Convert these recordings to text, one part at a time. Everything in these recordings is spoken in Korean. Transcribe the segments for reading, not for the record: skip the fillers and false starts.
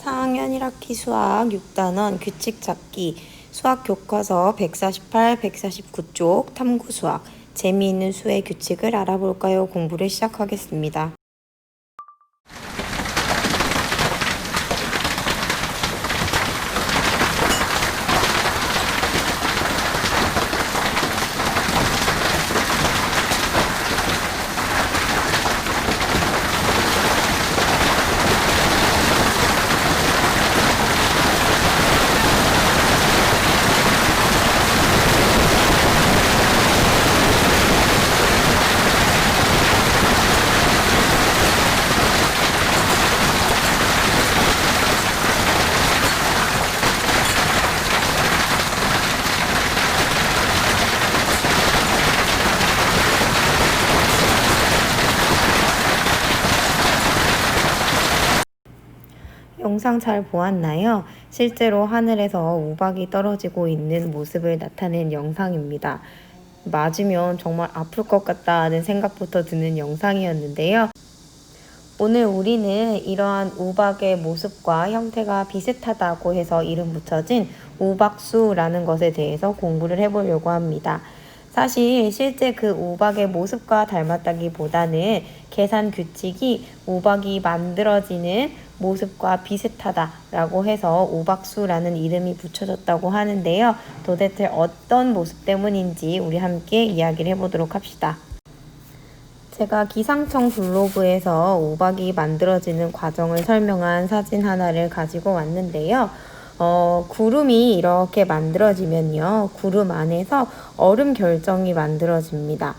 4학년 1학기 수학 6단원 규칙 찾기 수학 교과서 148, 149쪽 탐구 수학 재미있는 수의 규칙을 알아볼까요? 공부를 시작하겠습니다. 영상 잘 보았나요? 실제로 하늘에서 우박이 떨어지고 있는 모습을 나타낸 영상입니다. 맞으면 정말 아플 것 같다는 생각부터 드는 영상이었는데요. 오늘 우리는 이러한 우박의 모습과 형태가 비슷하다고 해서 이름 붙여진 우박수라는 것에 대해서 공부를 해보려고 합니다. 사실 실제 그 우박의 모습과 닮았다기보다는 계산 규칙이 우박이 만들어지는 모습과 비슷하다라고 해서 우박수라는 이름이 붙여졌다고 하는데요. 도대체 어떤 모습 때문인지 우리 함께 이야기를 해보도록 합시다. 제가 기상청 블로그에서 우박이 만들어지는 과정을 설명한 사진 하나를 가지고 왔는데요. 구름이 이렇게 만들어지면요. 구름 안에서 얼음 결정이 만들어집니다.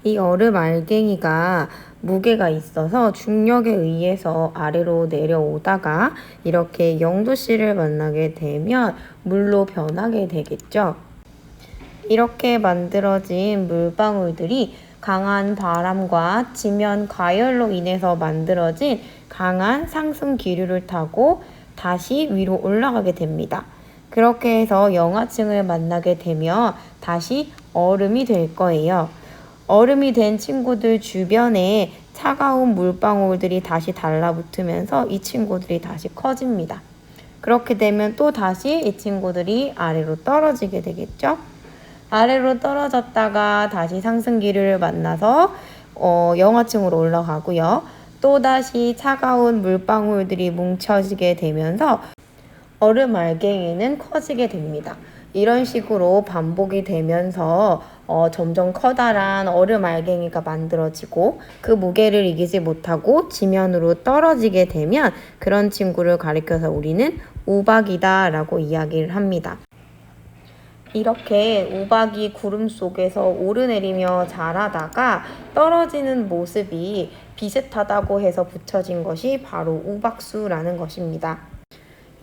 이 얼음 알갱이가 무게가 있어서 중력에 의해서 아래로 내려오다가 이렇게 0도씨를 만나게 되면 물로 변하게 되겠죠. 이렇게 만들어진 물방울들이 강한 바람과 지면 가열로 인해서 만들어진 강한 상승 기류를 타고 다시 위로 올라가게 됩니다. 그렇게 해서 영하층을 만나게 되면 다시 얼음이 될 거예요. 얼음이 된 친구들 주변에 차가운 물방울들이 다시 달라붙으면서 이 친구들이 다시 커집니다. 그렇게 되면 또 다시 이 친구들이 아래로 떨어지게 되겠죠. 아래로 떨어졌다가 다시 상승기류를 만나서 영하층으로 올라가고요. 또다시 차가운 물방울들이 뭉쳐지게 되면서 얼음 알갱이는 커지게 됩니다. 이런 식으로 반복이 되면서 점점 커다란 얼음 알갱이가 만들어지고 그 무게를 이기지 못하고 지면으로 떨어지게 되면 그런 친구를 가리켜서 우리는 우박이다 라고 이야기를 합니다. 이렇게 우박이 구름 속에서 오르내리며 자라다가 떨어지는 모습이 비슷하다고 해서 붙여진 것이 바로 우박수라는 것입니다.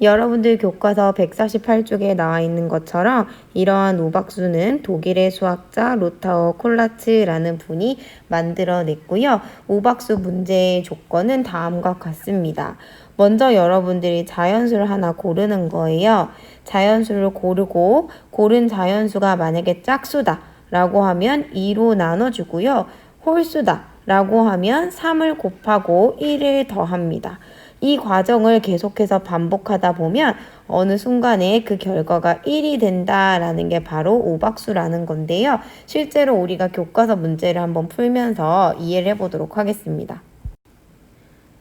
여러분들 교과서 148쪽에 나와 있는 것처럼 이러한 우박수는 독일의 수학자 로타워 콜라츠라는 분이 만들어냈고요. 우박수 문제의 조건은 다음과 같습니다. 먼저 여러분들이 자연수를 하나 고르는 거예요. 자연수를 고르고 고른 자연수가 만약에 짝수다 라고 하면 2로 나눠주고요. 홀수다 라고 하면 3을 곱하고 1을 더합니다. 이 과정을 계속해서 반복하다 보면 어느 순간에 그 결과가 1이 된다라는 게 바로 우박수라는 건데요. 실제로 우리가 교과서 문제를 한번 풀면서 이해를 해보도록 하겠습니다.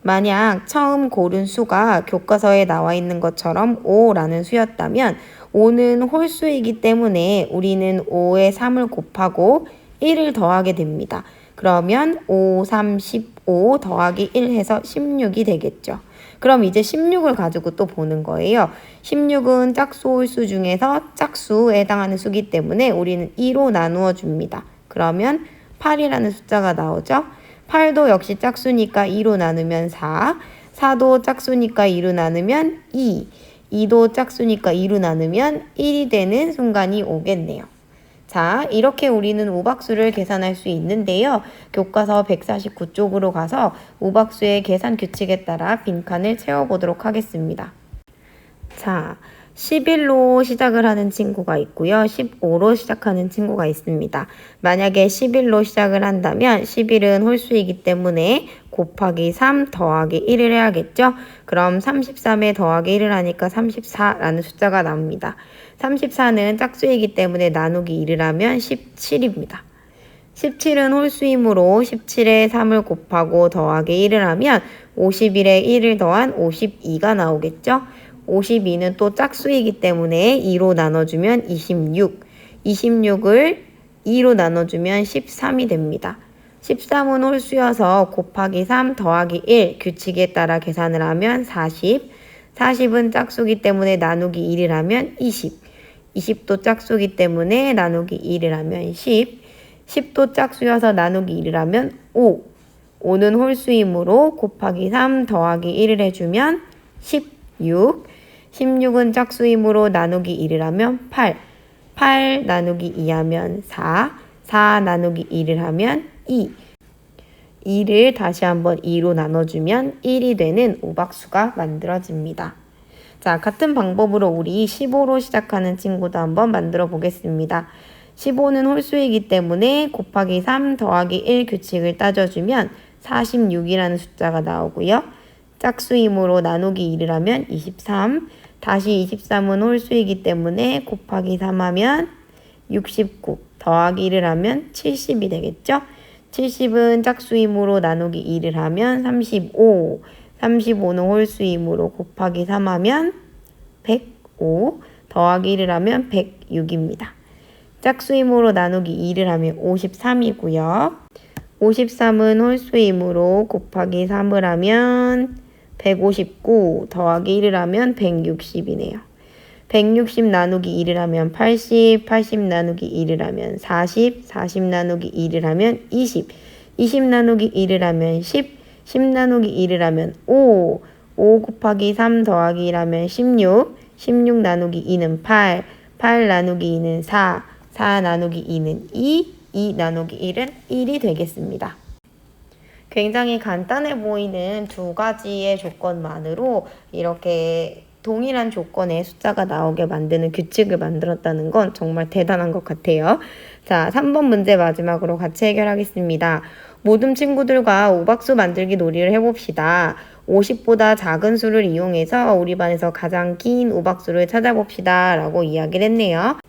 만약 처음 고른 수가 교과서에 나와 있는 것처럼 5라는 수였다면 5는 홀수이기 때문에 우리는 5에 3을 곱하고 1을 더하게 됩니다. 그러면 5, 3, 15 더하기 1 해서 16이 되겠죠. 그럼 이제 16을 가지고 또 보는 거예요. 16은 짝수, 홀수 중에서 짝수에 해당하는 수기 때문에 우리는 2로 나누어 줍니다. 그러면 8이라는 숫자가 나오죠. 8도 역시 짝수니까 2로 나누면 4, 4도 짝수니까 2로 나누면 2, 2도 짝수니까 2로 나누면 1이 되는 순간이 오겠네요. 자, 이렇게 우리는 우박수를 계산할 수 있는데요. 교과서 149쪽으로 가서 우박수의 계산 규칙에 따라 빈칸을 채워보도록 하겠습니다. 자, 11로 시작을 하는 친구가 있고요. 15로 시작하는 친구가 있습니다. 만약에 11로 시작을 한다면 11은 홀수이기 때문에 곱하기 3 더하기 1을 해야겠죠? 그럼 33에 더하기 1을 하니까 34라는 숫자가 나옵니다. 34는 짝수이기 때문에 나누기 1을 하면 17입니다. 17은 홀수이므로 17에 3을 곱하고 더하기 1을 하면 51에 1을 더한 52가 나오겠죠? 52는 또 짝수이기 때문에 2로 나눠주면 26. 26을 2로 나눠주면 13이 됩니다. 13은 홀수여서 곱하기 3 더하기 1 규칙에 따라 계산을 하면 40. 40은 짝수기 때문에 나누기 1을 하면 20. 20도 짝수기 때문에 나누기 1을 하면 10. 10도 짝수여서 나누기 1을 하면 5. 5는 홀수이므로 곱하기 3 더하기 1을 해주면 16. 16은 짝수이므로 나누기 1을 하면 8. 8 나누기 2 하면 4. 4 나누기 1을 하면 2. 2를 다시 한번 2로 나눠주면 1이 되는 오박수가 만들어집니다. 자, 같은 방법으로 우리 15로 시작하는 친구도 한번 만들어 보겠습니다. 15는 홀수이기 때문에 곱하기 3 더하기 1 규칙을 따져주면 46이라는 숫자가 나오고요. 짝수이므로 나누기 1을 하면 23. 다시 23은 홀수이기 때문에 곱하기 3 하면 69. 더하기 1을 하면 70이 되겠죠? 70은 짝수이므로 나누기 1을 하면 35. 35는 홀수이므로 곱하기 3 하면 105. 더하기 1을 하면 106입니다. 짝수이므로 나누기 2를 하면 53이고요. 53은 홀수이므로 곱하기 3을 하면 159 더하기 1을 하면 160이네요. 160 나누기 1을 하면 80, 80 나누기 1을 하면 40, 40 나누기 1을 하면 20, 20 나누기 1을 하면 10, 10 나누기 1을 하면 5, 5 곱하기 3 더하기 1 하면 16, 16 나누기 2는 8, 8 나누기 2는 4, 4 나누기 2는 2, 2 나누기 1은 1이 되겠습니다. 굉장히 간단해 보이는 두 가지의 조건만으로 이렇게 동일한 조건의 숫자가 나오게 만드는 규칙을 만들었다는 건 정말 대단한 것 같아요. 자, 3번 문제 마지막으로 같이 해결하겠습니다. 모든 친구들과 오박수 만들기 놀이를 해봅시다. 50보다 작은 수를 이용해서 우리 반에서 가장 긴 오박수를 찾아봅시다 라고 이야기를 했네요.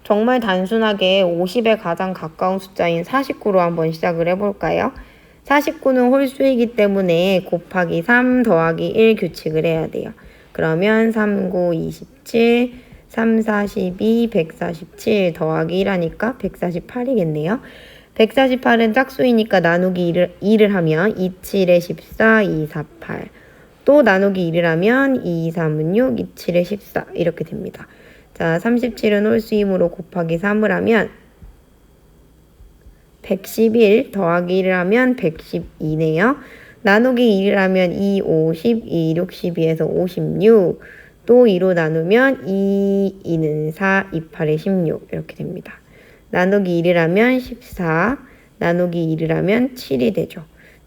정말 단순하게 50에 가장 가까운 숫자인 49로 한번 시작을 해볼까요? 49는 홀수이기 때문에 곱하기 3 더하기 1 규칙을 해야 돼요. 그러면 3, 9, 27, 3, 42, 147 더하기 1 하니까 148이겠네요. 148은 짝수이니까 나누기 2를 하면 2, 7에 14, 2, 4, 8. 또 나누기 1을 하면 2, 3은 6, 2, 7에 14 이렇게 됩니다. 자, 37은 홀수이므로 곱하기 3을 하면 111 더하기 1을 하면 112네요. 나누기 1을 하면 2, 5, 10, 2, 6, 12에서 56. 또 2로 나누면 2, 2는 4, 2, 8에 16 이렇게 됩니다. 나누기 1을 하면 14, 나누기 1을 하면 7이 되죠.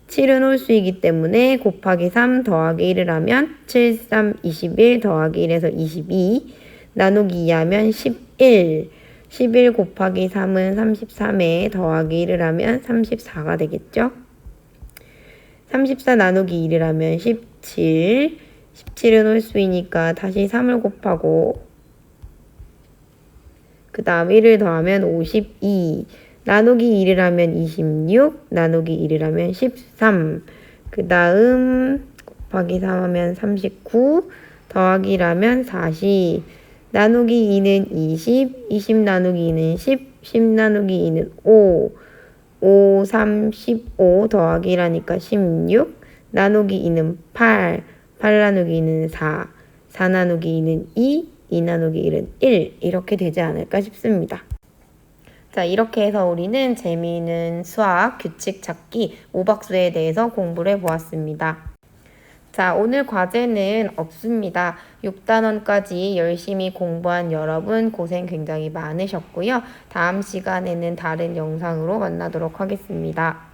7은 홀수이기 때문에 곱하기 3 더하기 1을 하면 7, 3, 21 더하기 1에서 22. 나누기 2 하면 11. 11 곱하기 3은 33에 더하기 1을 하면 34가 되겠죠. 34 나누기 1을 하면 17. 17은 홀수이니까 다시 3을 곱하고 그 다음 1을 더하면 52. 나누기 1을 하면 26. 나누기 1을 하면 13. 그 다음 곱하기 3 하면 39. 더하기 1 하면 40. 나누기 2는 20, 20 나누기 2는 10, 10 나누기 2는 5, 5, 3, 15 더하기 1 하니까 16, 나누기 2는 8, 8 나누기 2는 4, 4 나누기 2는 2, 2 나누기 1은 1 이렇게 되지 않을까 싶습니다. 자, 이렇게 해서 우리는 재미있는 수학 규칙 찾기 오박수에 대해서 공부를 해보았습니다. 자, 오늘 과제는 없습니다. 6단원까지 열심히 공부한 여러분 고생 굉장히 많으셨고요. 다음 시간에는 다른 영상으로 만나도록 하겠습니다.